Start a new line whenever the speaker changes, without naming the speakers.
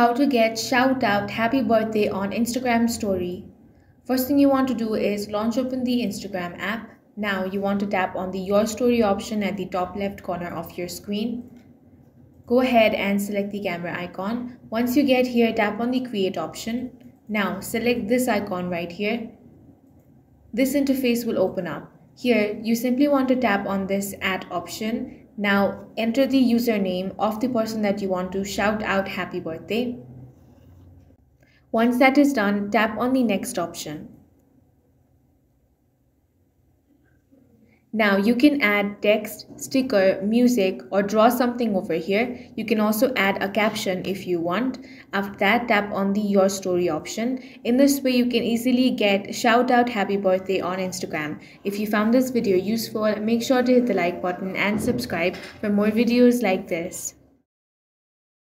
How to get shout out happy birthday on Instagram story. First thing you want to do is launch open the Instagram app. Now you want to tap on the your story option at the top left corner of your screen. Go ahead and select the camera icon. Once you get here, tap on the create option. Now select this icon right here. This interface will open up. Here you simply want to tap on this @ option. Now enter the username of the person that you want to shout out happy birthday. Once that is done, tap on the next option. Now you can add text, sticker, music, or draw something over here. You can also add a caption if you want. After that, tap on the your story option. In this way, you can easily get shout out happy birthday on Instagram. If you found this video useful, make sure to hit the like button and subscribe for more videos like this.